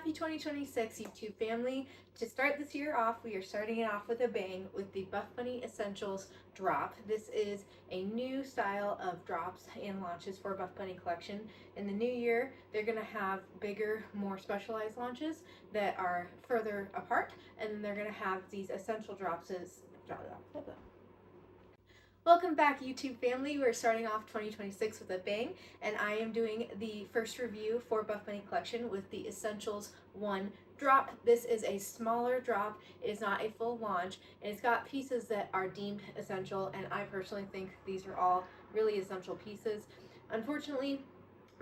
Happy 2026 YouTube family. To start this year off, we are starting it off with a bang with the Buffbunny Essentials drop. This is a new style of drops and launches for Buffbunny collection. In the new year, they're going to have bigger, more specialized launches that are further apart, and then they're going to have these essential drops. Welcome back YouTube family. We're starting off 2026 with a bang, and I am doing the first review for Buffbunny collection with the Essentials 1 drop. This is a smaller drop. It is not a full launch, and it's got pieces that are deemed essential, and I personally think these are all really essential pieces. Unfortunately,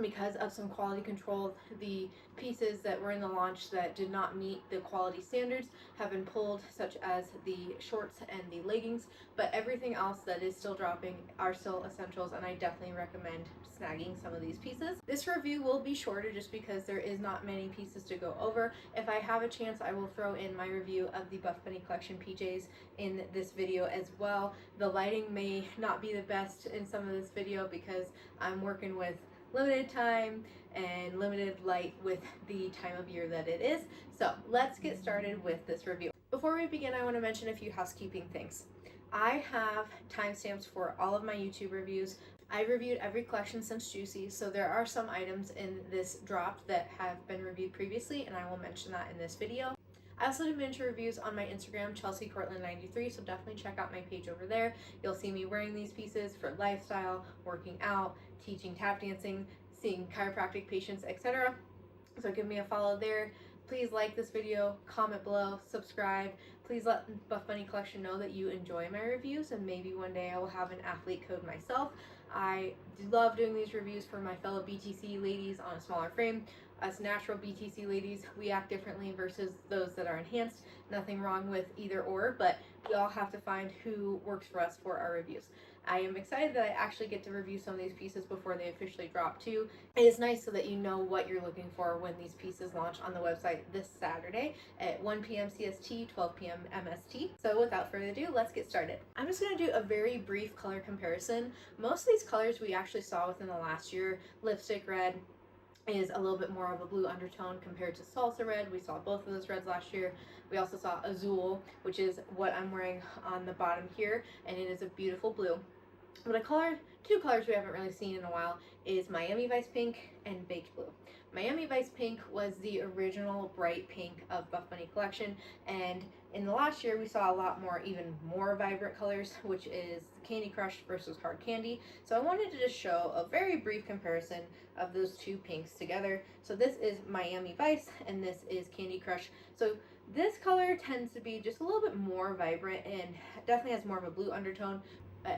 because of some quality control, the pieces that were in the launch that did not meet the quality standards have been pulled, such as the shorts and the leggings, but everything else that is still dropping are still essentials, and I definitely recommend snagging some of these pieces. This review will be shorter just because there is not many pieces to go over. If I have a chance, I will throw in my review of the Buffbunny collection PJs in this video as well. The lighting may not be the best in some of this video because I'm working with limited time and limited light with the time of year that it is. So let's get started with this review. Before we begin, I want to mention a few housekeeping things. I have timestamps for all of my YouTube reviews. I reviewed every collection since Juicy, so there are some items in this drop that have been reviewed previously, and I will mention that in this video. I also do miniature reviews on my Instagram, ChelseaCourtland93, so definitely check out my page over there. You'll see me wearing these pieces for lifestyle, working out, teaching tap dancing, seeing chiropractic patients, etc. So give me a follow there. Please like this video, comment below, subscribe. Please let Buffbunny Collection know that you enjoy my reviews, and maybe one day I will have an athlete code myself. I love doing these reviews for my fellow BTC ladies on a smaller frame. Us natural BTC ladies, we act differently versus those that are enhanced. Nothing wrong with either or, but we all have to find who works for us for our reviews. I am excited that I actually get to review some of these pieces before they officially drop too. It is nice so that you know what you're looking for when these pieces launch on the website this Saturday at 1 p.m. CST, 12 p.m. MST. So without further ado, let's get started. I'm just going to do a very brief color comparison. Most of these colors we actually saw within the last year. Lipstick red is a little bit more of a blue undertone compared to salsa red. We saw both of those reds last year. We also saw azul, which is what I'm wearing on the bottom here, and it is a beautiful blue. But two colors we haven't really seen in a while is Miami Vice Pink and Baked Blue. Miami Vice Pink was the original bright pink of Buffbunny collection, and in the last year we saw a lot more, even more vibrant colors, which is Candy Crush versus Hard Candy. So I wanted to just show a very brief comparison of those two pinks together. So this is Miami Vice and this is Candy Crush. So this color tends to be just a little bit more vibrant and definitely has more of a blue undertone.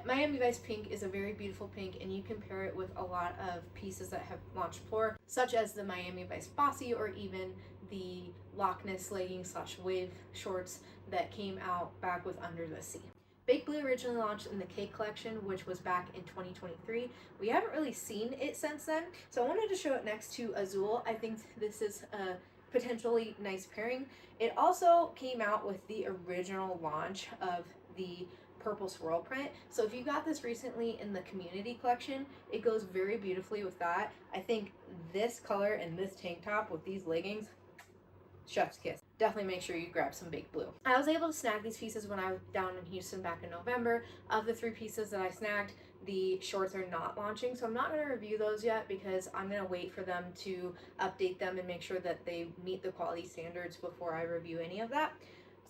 Miami Vice Pink is a very beautiful pink, and you can pair it with a lot of pieces that have launched before, such as the Miami Vice Bossy or even the Loch Ness leggings / wave shorts that came out back with Under the Sea. Baked Blue originally launched in the Cake collection, which was back in 2023. We haven't really seen it since then, so I wanted to show it next to Azul. I think this is a potentially nice pairing. It also came out with the original launch of the purple swirl print, so if you got this recently in the community collection, it goes very beautifully with that. I think this color and this tank top with these leggings, chef's kiss. Definitely make sure you grab some Baked Blue. I was able to snag these pieces when I was down in Houston back in November. Of the 3 pieces that I snagged, the shorts are not launching, so I'm not going to review those yet because I'm going to wait for them to update them and make sure that they meet the quality standards before I review any of that.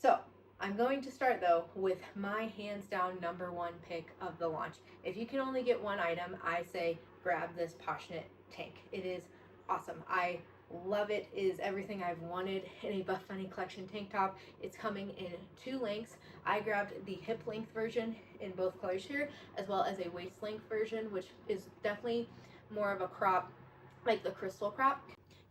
So I'm going to start though with my hands down #1 pick of the launch. If you can only get one item, I say grab this Poshknit tank. It is awesome. I love it. It is everything I've wanted in a Buffbunny collection tank top. It's coming in 2 lengths. I grabbed the hip length version in both colors here, as well as a waist length version, which is definitely more of a crop, like the crystal crop.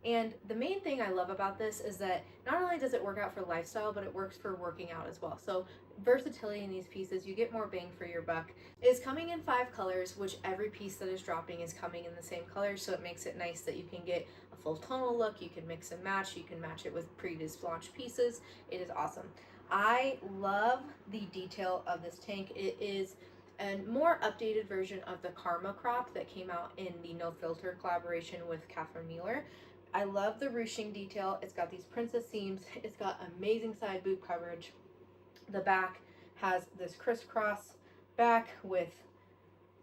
And the main thing I love about this is that not only does it work out for lifestyle, but it works for working out as well. So versatility in these pieces, you get more bang for your buck. It is coming in 5 colors, which every piece that is dropping is coming in the same color, so it makes it nice that you can get a full tonal look, you can mix and match, you can match it with previous launch pieces. It is awesome. I love the detail of this tank. It is a more updated version of the Karma crop that came out in the No Filter collaboration with Catherine Mueller. I love the ruching detail. It's got these princess seams. It's got amazing side boob coverage. The back has this crisscross back with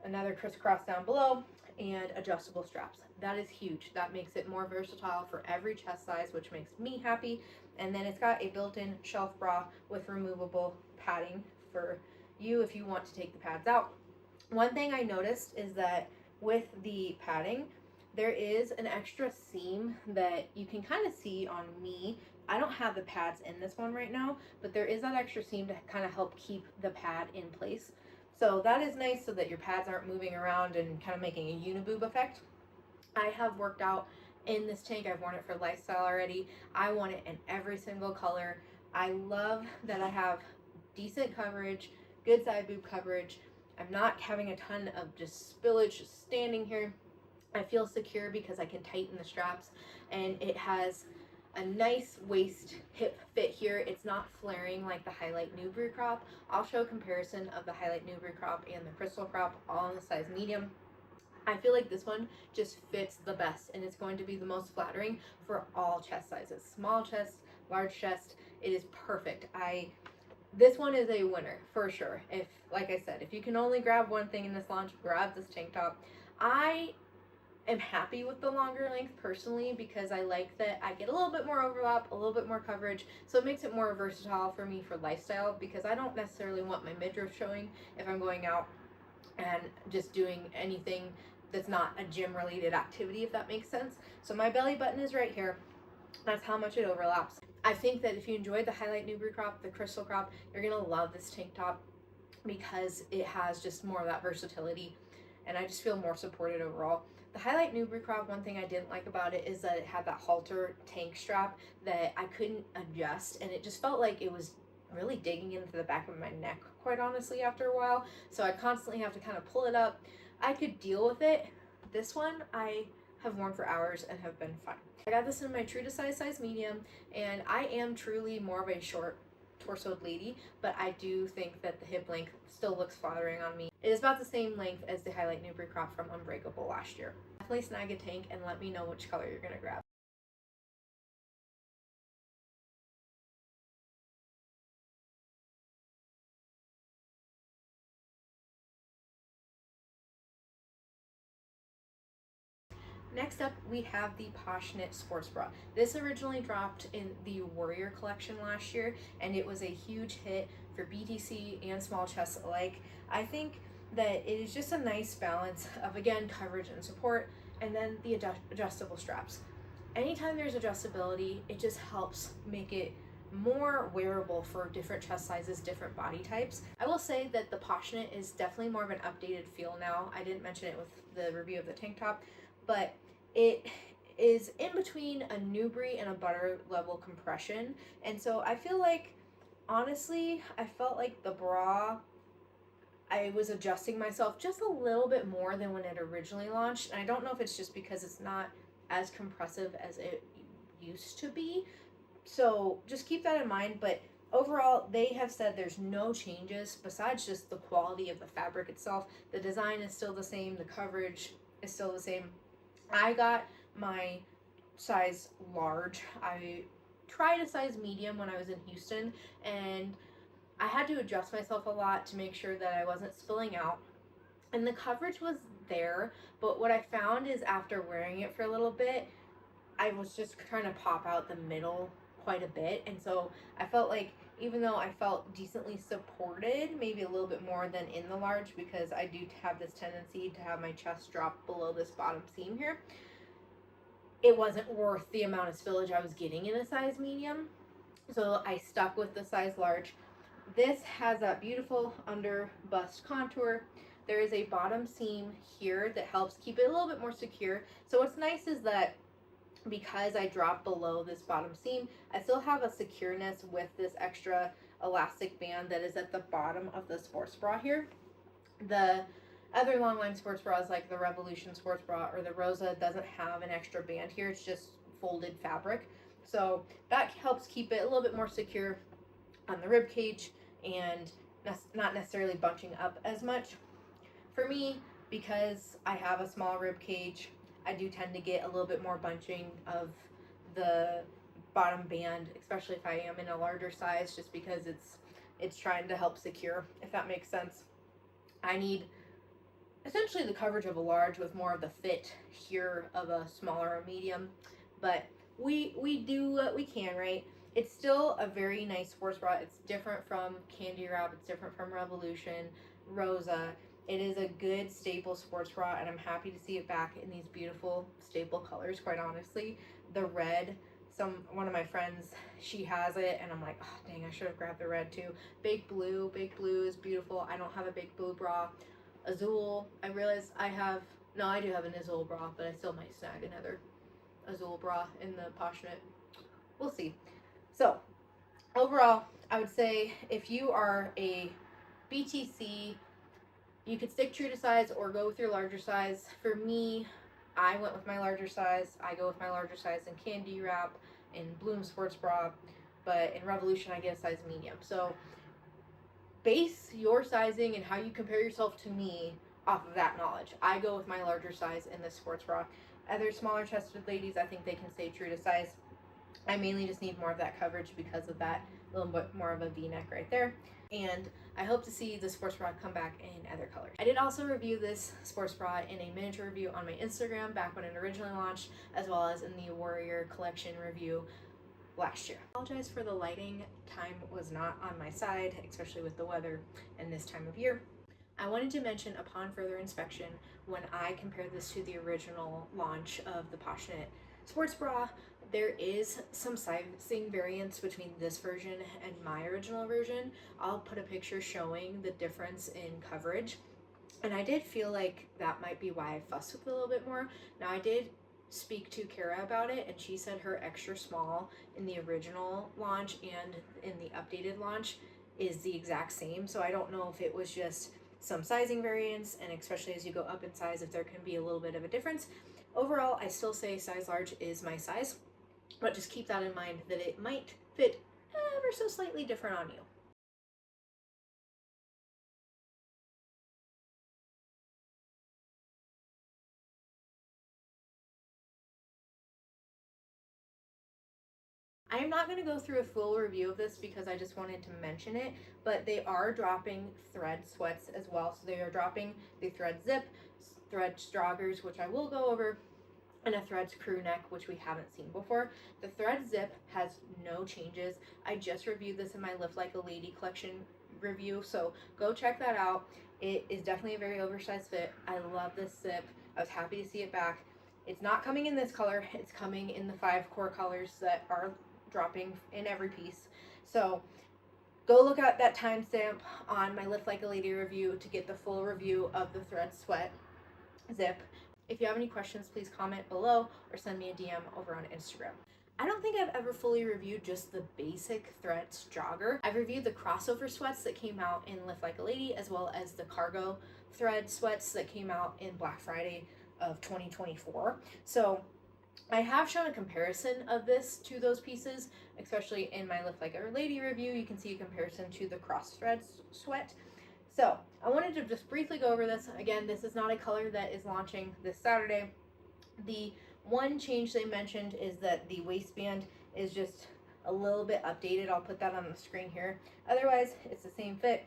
another crisscross down below and adjustable straps. That is huge. That makes it more versatile for every chest size, which makes me happy. And then it's got a built-in shelf bra with removable padding for you if you want to take the pads out. One thing I noticed is that with the padding, there is an extra seam that you can kind of see on me. I don't have the pads in this one right now, but there is that extra seam to kind of help keep the pad in place. So that is nice so that your pads aren't moving around and kind of making a uniboob effect. I have worked out in this tank. I've worn it for lifestyle already. I want it in every single color. I love that I have decent coverage, good side boob coverage. I'm not having a ton of just spillage just standing here. I feel secure because I can tighten the straps, and it has a nice waist hip fit here. It's not flaring like the Highlight Nubri crop. I'll show a comparison of the Highlight Nubri crop and the Crystal crop, all in the size medium. I feel like this one just fits the best, and it's going to be the most flattering for all chest sizes. Small chest, large chest, it is perfect. This one is a winner for sure. If, like I said, if you can only grab one thing in this launch, grab this tank top. I am happy with the longer length personally because I like that I get a little bit more overlap, a little bit more coverage, so it makes it more versatile for me for lifestyle because I don't necessarily want my midriff showing if I'm going out and just doing anything that's not a gym related activity, if that makes sense. So my belly button is right here. That's how much it overlaps. I think that if you enjoyed the Highlight Nubri crop, the Crystal crop, you're gonna love this tank top because it has just more of that versatility, and I just feel more supported overall. The Highlight Nubri crop, one thing I didn't like about it is that it had that halter tank strap that I couldn't adjust, and it just felt like it was really digging into the back of my neck, quite honestly, after a while. So I constantly have to kind of pull it up. I could deal with it. This one I have worn for hours and have been fine. I got this in my true to size medium, and I am truly more of a short torsoed lady, but I do think that the hip length still looks flattering on me. It is about the same length as the Highlight Nubri crop from Unbreakable last year. Definitely snag a tank and let me know which color you're gonna grab. Next up, we have the Poshknit Sports Bra. This originally dropped in the Warrior collection last year, and it was a huge hit for BTC and small chests alike. I think that it is just a nice balance of, again, coverage and support, and then the adjustable straps. Anytime there's adjustability, it just helps make it more wearable for different chest sizes, different body types. I will say that the Poshknit is definitely more of an updated feel now. I didn't mention it with the review of the tank top, but it is in between a Nubri and a butter level compression. And so I feel like, honestly, I felt like the bra, I was adjusting myself just a little bit more than when it originally launched. And I don't know if it's just because it's not as compressive as it used to be. So just keep that in mind. But overall, they have said there's no changes besides just the quality of the fabric itself. The design is still the same. The coverage is still the same. I got my size large. I tried a size medium when I was in Houston, and I had to adjust myself a lot to make sure that I wasn't spilling out. And the coverage was there, but what I found is after wearing it for a little bit, I was just trying to pop out the middle quite a bit. And so I felt like, even though I felt decently supported, maybe a little bit more than in the large, because I do have this tendency to have my chest drop below this bottom seam here, it wasn't worth the amount of spillage I was getting in a size medium. So I stuck with the size large. This has that beautiful under bust contour. There is a bottom seam here that helps keep it a little bit more secure. So what's nice is that because I dropped below this bottom seam, I still have a secureness with this extra elastic band that is at the bottom of the sports bra here. The other long line sports bras like the Revolution sports bra or the Rosa doesn't have an extra band here. It's just folded fabric. So that helps keep it a little bit more secure on the rib cage and not necessarily bunching up as much. For me, because I have a small rib cage, I do tend to get a little bit more bunching of the bottom band, especially if I am in a larger size, just because it's trying to help secure, if that makes sense. I need essentially the coverage of a large with more of the fit here of a smaller or medium, but we do what we can, right? It's still a very nice sports bra. It's different from Candy Wrap, it's different from Revolution, Rosa. It is a good staple sports bra, and I'm happy to see it back in these beautiful staple colors, quite honestly. The red, one of my friends, she has it, and I'm like, oh dang, I should have grabbed the red too. Baked blue is beautiful. I don't have a baked blue bra. Azul, I realize I do have an Azul bra, but I still might snag another Azul bra in the Poshknit. We'll see. So, overall, I would say if you are a BTC, you could stick true to size or go with your larger size. For me, I went with my larger size. I go with my larger size in Candy Wrap, in Bloom Sports Bra, but in Revolution I get a size medium. So base your sizing and how you compare yourself to me off of that knowledge. I go with my larger size in this sports bra. Other smaller chested ladies, I think they can stay true to size. I mainly just need more of that coverage because of that little bit more of a V-neck right there. And I hope to see the sports bra come back in other colors. I did also review this sports bra in a miniature review on my Instagram back when it originally launched, as well as in the Warrior collection review last year. I apologize for the lighting. Time was not on my side, especially with the weather and this time of year. I wanted to mention, upon further inspection, when I compared this to the original launch of the Poshknit Sports Bra, there is some sizing variance between this version and my original version. I'll put a picture showing the difference in coverage, and I did feel like that might be why I fussed with it a little bit more. Now, I did speak to Kara about it, and she said her extra small in the original launch and in the updated launch is the exact same. So I don't know if it was just some sizing variance, and especially as you go up in size, if there can be a little bit of a difference. Overall, I still say size large is my size, but just keep that in mind that it might fit ever so slightly different on you. I am not going to go through a full review of this because I just wanted to mention it, but they are dropping thread sweats as well. So they are dropping the thread zip, thread joggers, which I will go over, and a thread crew neck, which we haven't seen before. The thread zip has no changes. I just reviewed this in my Lift Like a Lady collection review, so go check that out. It is definitely a very oversized fit. I love this zip. I was happy to see it back. It's not coming in this color. It's coming in the 5 core colors that are dropping in every piece. So go look at that timestamp on my Lift Like a Lady review to get the full review of the thread sweat zip. If you have any questions, please comment below or send me a DM over on Instagram. I don't think I've ever fully reviewed just the basic threads jogger. I've reviewed the crossover sweats that came out in Lift Like a Lady, as well as the cargo thread sweats that came out in Black Friday of 2024. So I have shown a comparison of this to those pieces, especially in my Lift Like a Lady review. You can see a comparison to the cross thread sweat. So I wanted to just briefly go over this. Again, this is not a color that is launching this Saturday. The one change they mentioned is that the waistband is just a little bit updated. I'll put that on the screen here. Otherwise, it's the same fit.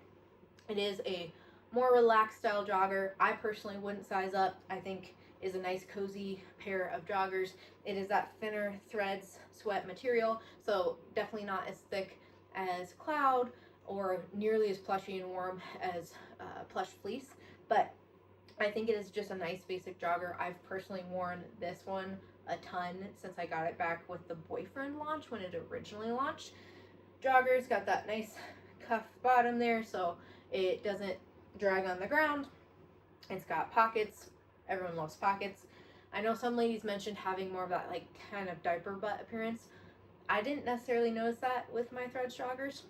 It is a more relaxed style jogger. I personally wouldn't size up. I think is a nice cozy pair of joggers. It is that thinner threads sweat material, so definitely not as thick as Cloud or nearly as plushy and warm as Plush Fleece, but I think it is just a nice basic jogger. I've personally worn this one a ton since I got it back with the Boyfriend launch when it originally launched. Jogger's got that nice cuff bottom there, so it doesn't drag on the ground. It's got pockets. Everyone loves pockets. I know some ladies mentioned having more of that like kind of diaper butt appearance. I didn't necessarily notice that with my thread joggers.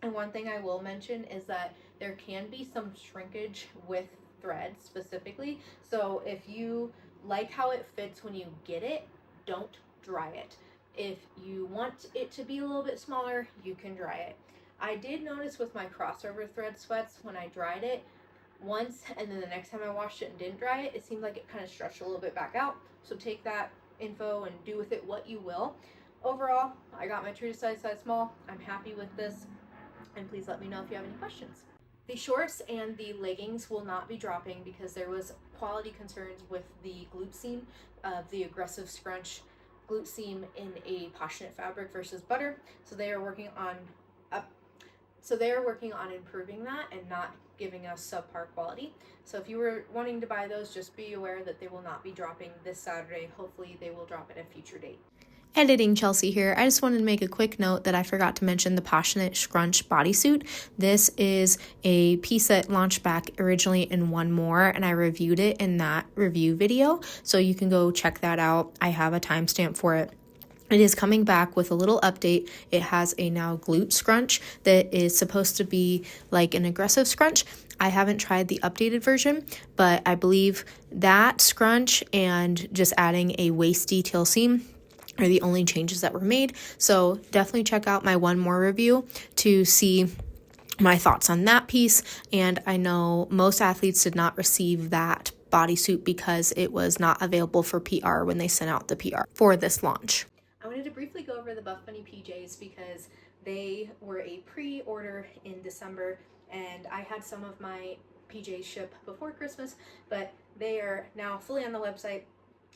And one thing I will mention is that there can be some shrinkage with threads specifically. So if you like how it fits when you get it, don't dry it. If you want it to be a little bit smaller, you can dry it. I did notice with my crossover thread sweats when I dried it, once, and then the next time I washed it and didn't dry it, it seemed like it kind of stretched a little bit back out. So take that info and do with it what you will. Overall, I got my true to size small. I'm happy with this, and please let me know if you have any questions. The shorts and the leggings will not be dropping because there was quality concerns with the glute seam of the aggressive scrunch glute seam in a Poshknit fabric versus butter. So they are working on improving that and not giving us subpar quality. So if you were wanting to buy those, just be aware that they will not be dropping this Saturday. Hopefully they will drop at a future date. Editing Chelsea here. I just wanted to make a quick note that I forgot to mention the Poshknit Scrunch bodysuit. This is a piece that launched back originally in One More, and I reviewed it in that review video, so you can go check that out. I have a timestamp for it. It is coming back with a little update. It has a now glute scrunch that is supposed to be like an aggressive scrunch. I haven't tried the updated version, but I believe that scrunch and just adding a waist detail seam are the only changes that were made. So definitely check out my One More review to see my thoughts on that piece. And I know most athletes did not receive that bodysuit because it was not available for PR when they sent out the PR for this launch. I wanted to briefly go over the Buffbunny PJs because they were a pre-order in December, and I had some of my PJs ship before Christmas, but they are now fully on the website.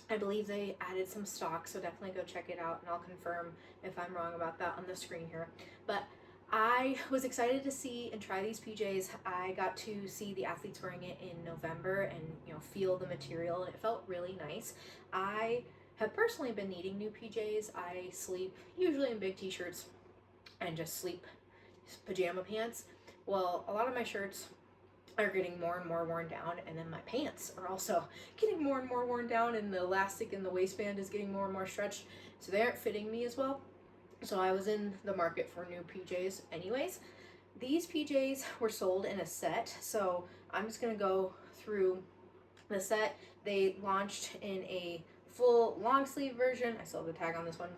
I believe they added some stock, so definitely go check it out, and I'll confirm if I'm wrong about that on the screen here. But I was excited to see and try these PJs. I got to see the athletes wearing it in November and feel the material, and it felt really nice. I have personally been needing new PJs. I sleep usually in big t-shirts and just sleep pajama pants. Well, a lot of my shirts are getting more and more worn down, and then my pants are also getting more and more worn down, and the elastic in the waistband is getting more and more stretched, so they aren't fitting me as well. So I was in the market for new PJs anyways. These PJs were sold in a set, so I'm just gonna go through the set. They launched in a full long sleeve version. I still have the tag on this one.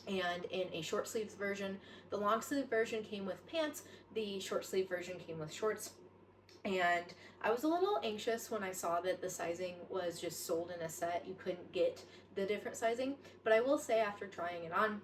And in a short sleeves version. The long sleeve version came with pants. The short sleeve version came with shorts. And I was a little anxious when I saw that the sizing was just sold in a set. You couldn't get the different sizing. But I will say, after trying it on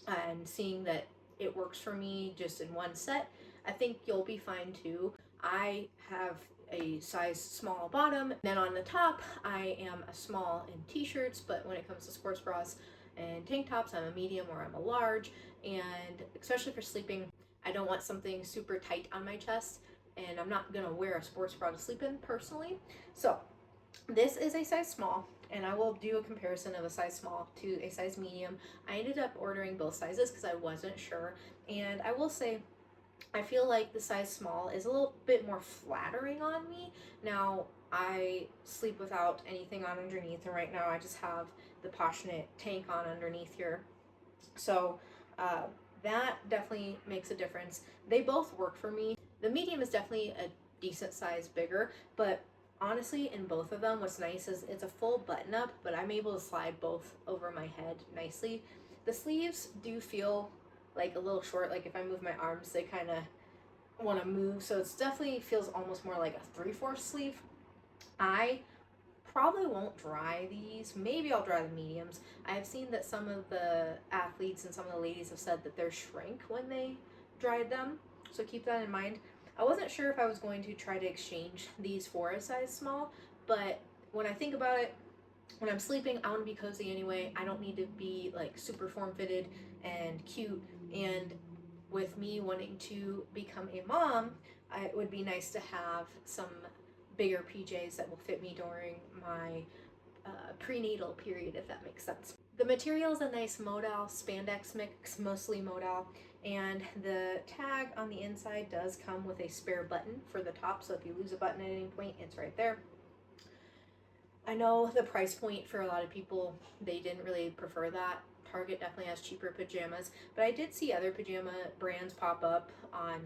and seeing that it works for me just in one set, I think you'll be fine too. I have a size small bottom, then on the top I am a small in t-shirts, but when it comes to sports bras and tank tops, I'm a medium or I'm a large. And especially for sleeping, I don't want something super tight on my chest, and I'm not gonna wear a sports bra to sleep in personally. So this is a size small, and I will do a comparison of a size small to a size medium. I ended up ordering both sizes because I wasn't sure, and I will say I feel like the size small is a little bit more flattering on me. Now, I sleep without anything on underneath, and right now I just have the Poshknit tank on underneath here. So that definitely makes a difference. They both work for me. The medium is definitely a decent size bigger, but honestly, in both of them, what's nice is it's a full button up, but I'm able to slide both over my head nicely. The sleeves do feel like a little short, like if I move my arms, they kind of want to move, so it definitely feels almost more like a 3/4 sleeve. I probably won't dry these. Maybe I'll dry the mediums. I've seen that some of the athletes and some of the ladies have said that they're shrink when they dried them, so keep that in mind. I wasn't sure if I was going to try to exchange these for a size small, but when I think about it, when I'm sleeping, I want to be cozy anyway. I don't need to be like super form fitted and cute, and with me wanting to become a mom, it would be nice to have some bigger PJs that will fit me during my prenatal period, if that makes sense. The material is a nice modal spandex mix, mostly modal, and the tag on the inside does come with a spare button for the top, so if you lose a button at any point, it's right there. I know the price point for a lot of people, they didn't really prefer that. Target definitely has cheaper pajamas, but I did see other pajama brands pop up on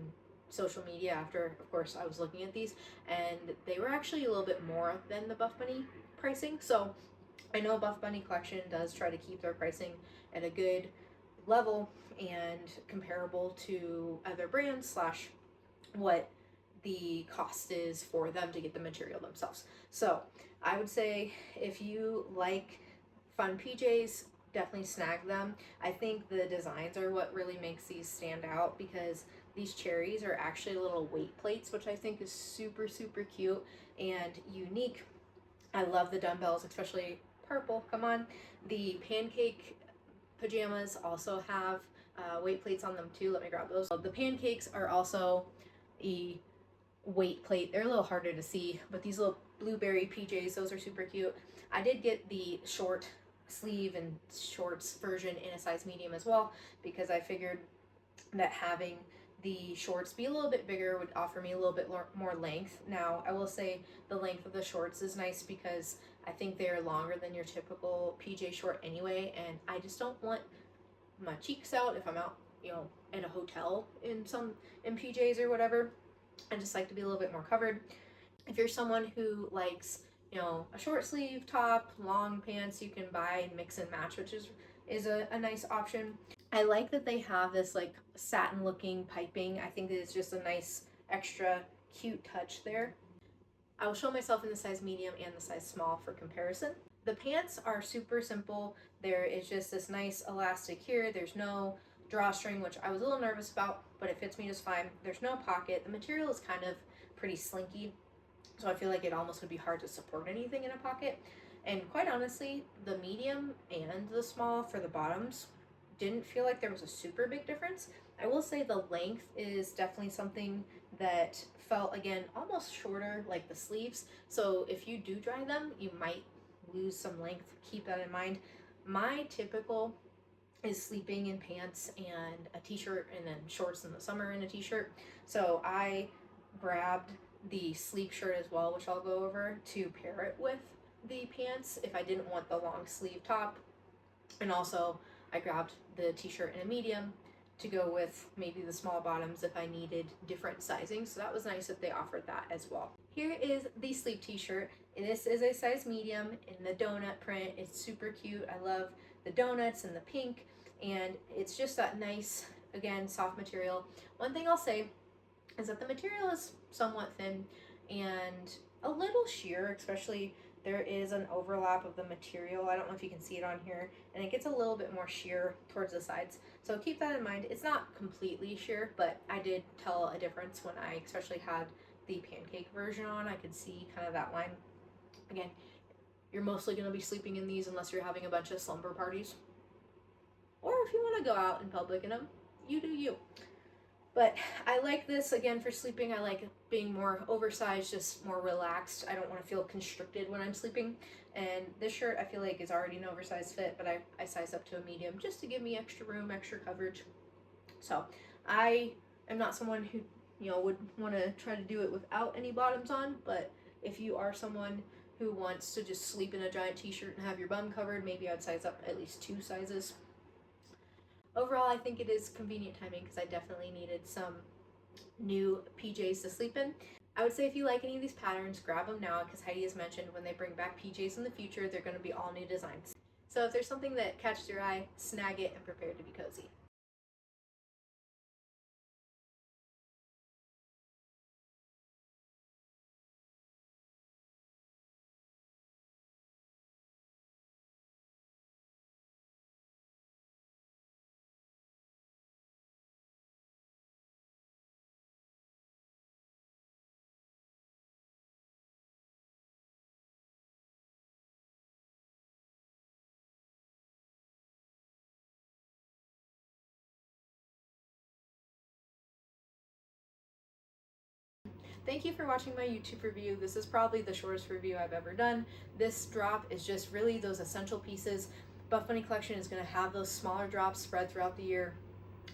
social media after, of course, I was looking at these, and they were actually a little bit more than the Buffbunny pricing. So I know Buffbunny collection does try to keep their pricing at a good level and comparable to other brands slash what the cost is for them to get the material themselves. So I would say if you like fun PJs, definitely snag them. I think the designs are what really makes these stand out, because these cherries are actually little weight plates, which I think is super, super cute and unique. I love the dumbbells, especially purple. Come on. The pancake pajamas also have weight plates on them too. Let me grab those. The pancakes are also a weight plate. They're a little harder to see, but these little blueberry PJs, those are super cute. I did get the short sleeve and shorts version in a size medium as well, because I figured that having the shorts be a little bit bigger would offer me a little bit more length. Now, I will say the length of the shorts is nice because I think they're longer than your typical PJ short anyway, and I just don't want my cheeks out if I'm out, in a hotel in PJs or whatever. I just like to be a little bit more covered. If you're someone who likes, a short sleeve top, long pants, you can buy and mix and match, which is a nice option. I like that they have this like satin looking piping. I think that it's just a nice extra cute touch there. I will show myself in the size medium and the size small for comparison. The pants are super simple. There is just this nice elastic here. There's no drawstring, which I was a little nervous about, but it fits me just fine. There's no pocket. The material is kind of pretty slinky, so I feel like it almost would be hard to support anything in a pocket. And quite honestly, the medium and the small for the bottoms didn't feel like there was a super big difference. I will say the length is definitely something that felt, again, almost shorter, like the sleeves. So if you do dry them, you might lose some length. Keep that in mind. My typical is sleeping in pants and a t-shirt, and then shorts in the summer and a t-shirt. So I grabbed the sleep shirt as well, which I'll go over, to pair it with the pants if I didn't want the long sleeve top. And also I grabbed the t-shirt in a medium to go with maybe the small bottoms if I needed different sizing. So that was nice that they offered that as well. Here is the sleep t-shirt. This is a size medium in the donut print. It's super cute. I love the donuts and the pink, and it's just that nice, again, soft material. One thing I'll say is that the material is somewhat thin and a little sheer, especially there is an overlap of the material. I don't know if you can see it on here, and it gets a little bit more sheer towards the sides. So keep that in mind. It's not completely sheer, but I did tell a difference when I especially had the pancake version on. I could see kind of that line. Again, you're mostly going to be sleeping in these unless you're having a bunch of slumber parties. Or if you want to go out in public in them, you do you. But I like this, again, for sleeping. I like being more oversized, just more relaxed. I don't want to feel constricted when I'm sleeping. And this shirt, I feel like, is already an oversized fit, but I sized up to a medium just to give me extra room, extra coverage. So I am not someone who, would want to try to do it without any bottoms on. But if you are someone who wants to just sleep in a giant t-shirt and have your bum covered, maybe I'd size up at least 2 sizes. Overall, I think it is convenient timing because I definitely needed some new PJs to sleep in. I would say if you like any of these patterns, grab them now, because Heidi has mentioned when they bring back PJs in the future, they're going to be all new designs. So if there's something that catches your eye, snag it and prepare to be cozy. Thank you for watching my YouTube review. This is probably the shortest review I've ever done. This drop is just really those essential pieces. Buffbunny collection is going to have those smaller drops spread throughout the year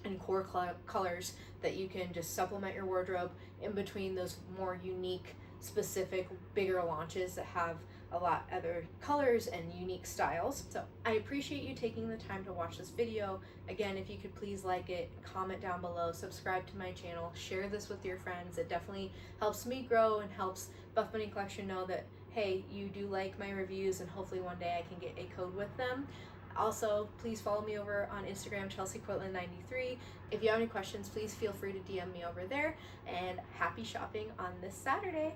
in core colors that you can just supplement your wardrobe in between those more unique, specific, bigger launches that have a lot other colors and unique styles. So I appreciate you taking the time to watch this video. Again, if you could please like it, comment down below, subscribe to my channel, share this with your friends. It definitely helps me grow and helps Buffbunny collection know that, hey, you do like my reviews, and hopefully one day I can get a code with them. Also, please follow me over on Instagram, ChelseaPortland93. If you have any questions, please feel free to DM me over there. And happy shopping on this Saturday.